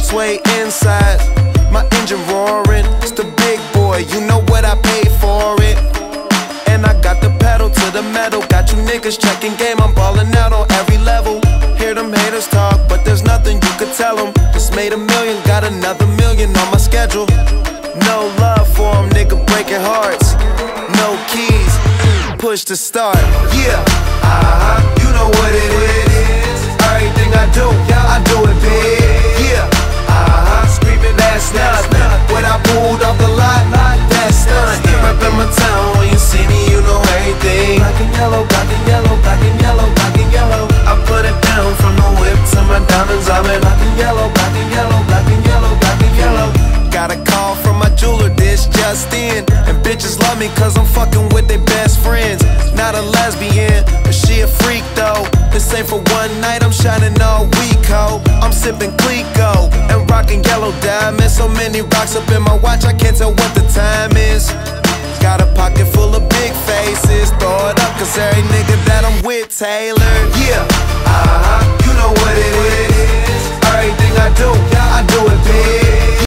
sway inside, my engine roaring. It's the big boy, you know what I paid for it. And I got the pedal to the metal. Got you niggas checking game, I'm ballin' out on every level. Hear them haters talk, but there's nothing you could tell them. Just made $1 million, got another $1 million on my schedule. No love for them, nigga breaking hearts. No keys, push to start. Yeah, you know what it is. Everything I do it big. Yeah, screaming that's nothing. When I pulled off the lot, that's nothing. Reppin' my town, when you see me, you know everything. Black and yellow, black and yellow, black and yellow, black and yellow. I put it down from the whip to my diamonds. I'm in black and yellow, black and yellow, black and yellow, black and yellow. Got a call from my jeweler, this just in. And bitches love me cause I'm fucking with their best friends. Not a lesbian, but she a freak though. This ain't for one night, I'm shining all week, ho. I'm sipping Clico and rocking yellow diamonds. So many rocks up in my watch, I can't tell what the time is. Got a pocket full of big faces. Throw it up cause every nigga that I'm with Taylor. Yeah, you know what